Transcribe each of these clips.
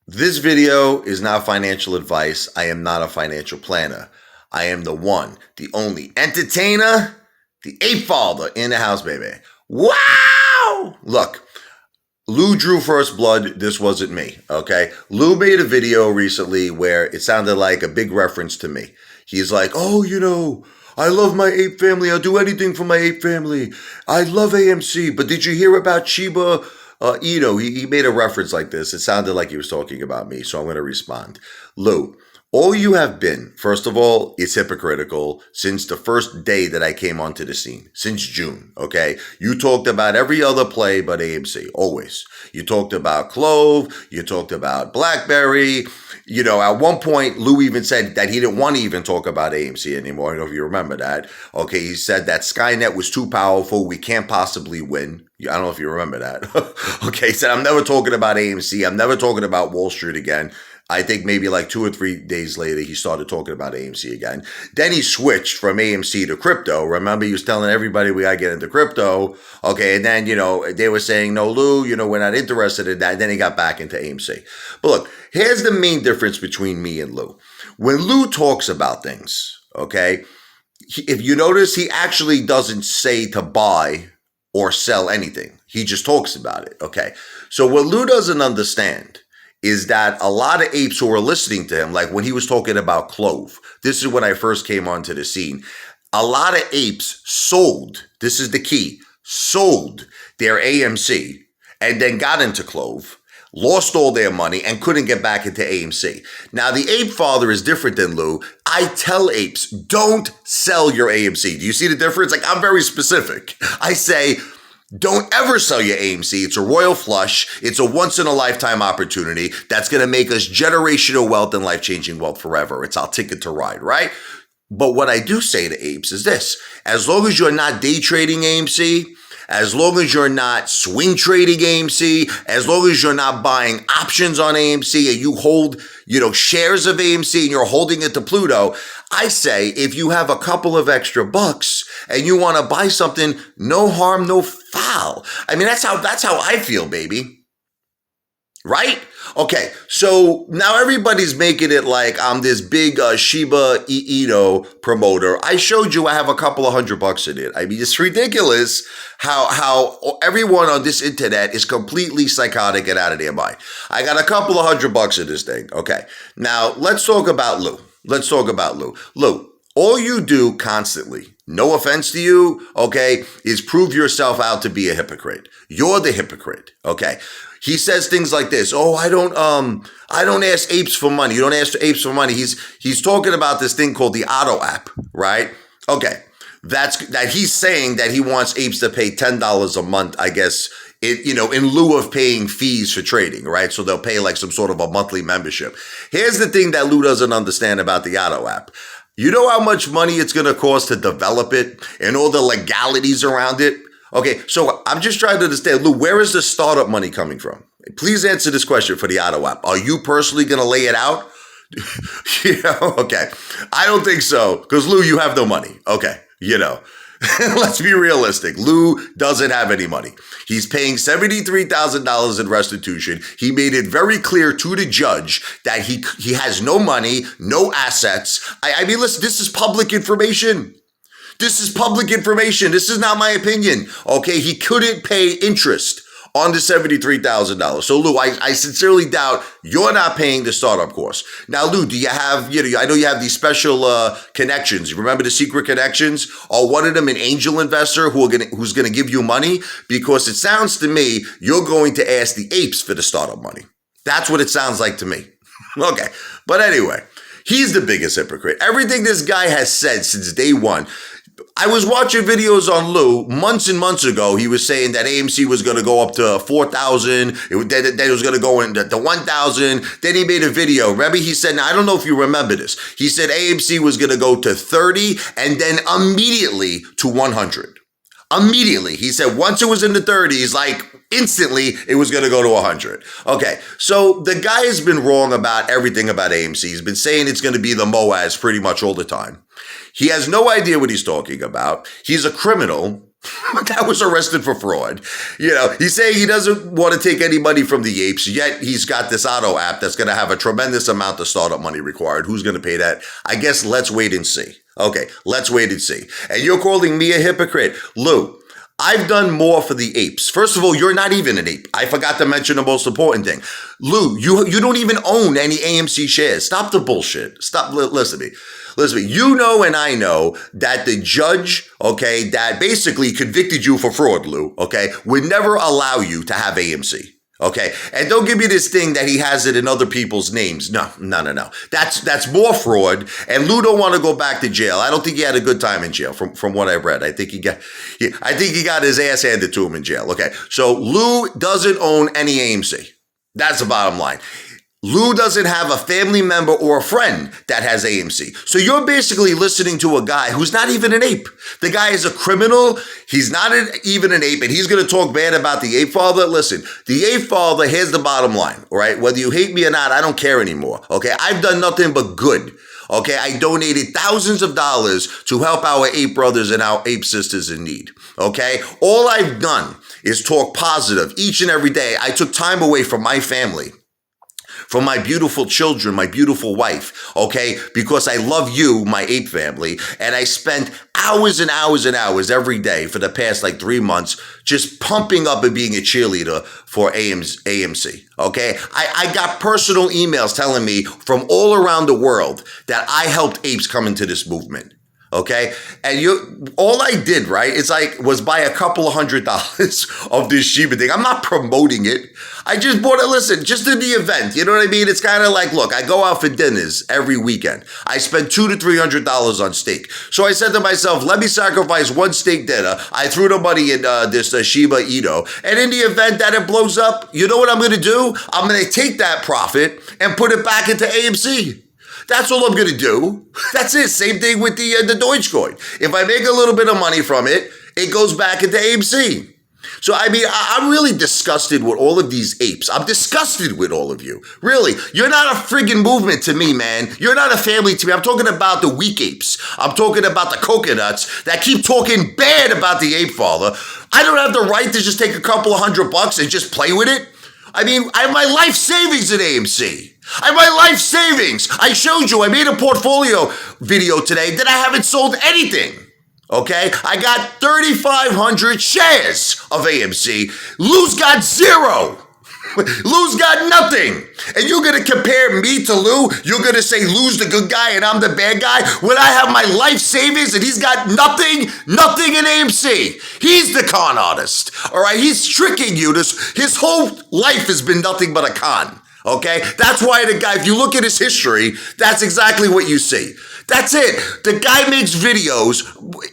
This video is not financial advice. I am not a financial planner. I am the one, the only entertainer, the Apefather in the house, baby. Wow! Look, Lou drew first blood. This wasn't me, okay? Lou made a video recently where it sounded like a big reference to me. He's like, I love my ape family. I'll do anything for my ape family. I love AMC. But did you hear about Shiba Inu? He made a reference like this. It sounded like he was talking about me, so I'm going to respond. Lou, all you have been, first of all, it's hypocritical since the first day that I came onto the scene, since June, okay? You talked about every other play but AMC, always. You talked about Clove, you talked about BlackBerry. You know, at one point, Lou even said that he didn't want to even talk about AMC anymore. I don't know if you remember that. Okay, he said that Skynet was too powerful. We can't possibly win. I don't know if you remember that. Okay, he said, I'm never talking about AMC. I'm never talking about Wall Street again. I think maybe like 2 or 3 days later, he started talking about AMC again. Then he switched from AMC to crypto. Remember, he was telling everybody we got to get into crypto. Okay, and then, they were saying, no, Lou, we're not interested in that. And then he got back into AMC. But look, here's the main difference between me and Lou. When Lou talks about things, okay, if you notice, he actually doesn't say to buy or sell anything. He just talks about it, okay? So what Lou doesn't understand is that a lot of apes who were listening to him, like when he was talking about Clove, this is when I first came onto the scene, a lot of apes sold, this is the key, sold their AMC and then got into Clove, lost all their money and couldn't get back into AMC. Now, the Apefather is different than Lou. I tell apes, don't sell your AMC. Do you see the difference? Like, I'm very specific. I say, don't ever sell your AMC. It's a royal flush. It's a once-in-a-lifetime opportunity that's going to make us generational wealth and life-changing wealth forever. It's our ticket to ride, right? But what I do say to apes is this. As long as you're not day trading AMC, as long as you're not swing trading AMC, as long as you're not buying options on AMC and you hold, shares of AMC and you're holding it to Pluto, I say if you have a couple of extra bucks and you want to buy something, no harm, no foul. I mean, that's how I feel, baby. Right? Okay, so now everybody's making it like I'm this big Shiba Inu promoter. I showed you I have a couple of $100 in it. I mean, it's ridiculous how everyone on this internet is completely psychotic and out of their mind. I got a couple of $100 in this thing. Okay, now let's talk about Lou. Lou, all you do constantly, no offense to you, okay, is prove yourself out to be a hypocrite. You're the hypocrite, okay? He says things like this. Oh, I don't ask apes for money. You don't ask apes for money. He's talking about this thing called the Auto app, right? Okay. That he's saying that he wants apes to pay $10 a month, I guess, in lieu of paying fees for trading, right? So they'll pay like some sort of a monthly membership. Here's the thing that Lou doesn't understand about the Auto app. You know how much money it's going to cost to develop it and all the legalities around it? Okay, so I'm just trying to understand, Lou, where is the startup money coming from? Please answer this question for the Auto app. Are you personally going to lay it out? Okay. I don't think so, because Lou, you have no money. Okay, Let's be realistic. Lou doesn't have any money. He's paying $73,000 in restitution. He made it very clear to the judge that he has no money, no assets. I mean, listen, this is public information. This is public information. This is not my opinion. Okay, he couldn't pay interest on the $73,000. So Lou, I sincerely doubt you're not paying the startup course. Now, Lou, do you have, I know you have these special connections. You remember the secret connections? Are one of them an angel investor who's gonna give you money? Because it sounds to me you're going to ask the apes for the startup money. That's what it sounds like to me. Okay, but anyway, he's the biggest hypocrite. Everything this guy has said since day one. I was watching videos on Lou months and months ago. He was saying that AMC was going to go up to 4,000. Then it was going to go into 1,000. Then he made a video. Remember, he said, now I don't know if you remember this. He said AMC was going to go to 30 and then immediately to 100. Immediately. He said once it was in the 30s, like instantly it was going to go to 100. Okay, so the guy has been wrong about everything about AMC. He's been saying it's going to be the MOAS pretty much all the time. He has no idea what he's talking about. He's a criminal That was arrested for fraud. He's saying he doesn't want to take any money from the apes, yet he's got this auto app that's going to have a tremendous amount of startup money required. Who's going to pay that? I guess let's wait and see. Okay, let's wait and see. And you're calling me a hypocrite. Lou, I've done more for the apes. First of all, you're not even an ape. I forgot to mention the most important thing. Lou, you don't even own any AMC shares. Stop the bullshit. Listen to me. You know and I know that the judge, okay, that basically convicted you for fraud, Lou, okay, would never allow you to have AMC. Okay, and don't give me this thing that he has it in other people's names. No. That's more fraud. And Lou don't want to go back to jail. I don't think he had a good time in jail, from what I read. I think he got his ass handed to him in jail. Okay, so Lou doesn't own any AMC. That's the bottom line. Lou doesn't have a family member or a friend that has AMC. So you're basically listening to a guy who's not even an ape. The guy is a criminal. He's not even an ape, and he's going to talk bad about the Apefather. Listen, the Apefather, here's the bottom line, all right? Whether you hate me or not, I don't care anymore, okay? I've done nothing but good. Okay, I donated thousands of dollars to help our ape brothers and our ape sisters in need. Okay, all I've done is talk positive each and every day. I took time away from my family, from my beautiful children, my beautiful wife, okay? Because I love you, my ape family, and I spent hours and hours and hours every day for the past 3 months just pumping up and being a cheerleader for AMC, okay? I got personal emails telling me from all around the world that I helped apes come into this movement. Okay, and all I did, right, was buy a couple of $100 of this Shiba thing. I'm not promoting it. I just bought it, listen, just in the event. You know what I mean? It's kind of like, look, I go out for dinners every weekend. I spend $200 to $300 on steak. So I said to myself, let me sacrifice one steak dinner. I threw the money in this Shiba Inu. And in the event that it blows up, you know what I'm going to do? I'm going to take that profit and put it back into AMC. That's all I'm going to do. That's it. Same thing with the Dogecoin. If I make a little bit of money from it, it goes back into AMC. So, I mean, I'm really disgusted with all of these apes. I'm disgusted with all of you. Really. You're not a friggin' movement to me, man. You're not a family to me. I'm talking about the weak apes. I'm talking about the coconuts that keep talking bad about the Apefather. I don't have the right to just take a couple of $100 and just play with it. I mean, I have my life savings in AMC. I have my life savings. I showed you. I made a portfolio video today that I haven't sold anything. Okay? I got 3,500 shares of AMC. Lou's got zero. Lou's got nothing. And you're going to compare me to Lou? You're going to say Lou's the good guy and I'm the bad guy when I have my life savings and he's got nothing in AMC. He's the con artist. All right? He's tricking you. His whole life has been nothing but a con. Okay? That's why the guy, if you look at his history, that's exactly what you see. That's it. The guy makes videos.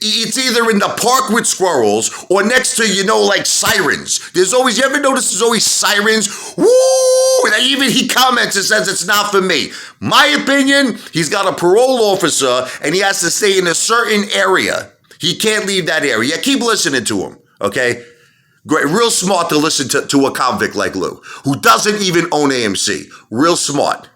It's either in the park with squirrels or next to, sirens. You ever notice there's always sirens? Woo! And even he comments and says it's not for me. My opinion, he's got a parole officer and he has to stay in a certain area. He can't leave that area. Keep listening to him, okay? Great, real smart to listen to a convict like Lou, who doesn't even own AMC. Real smart.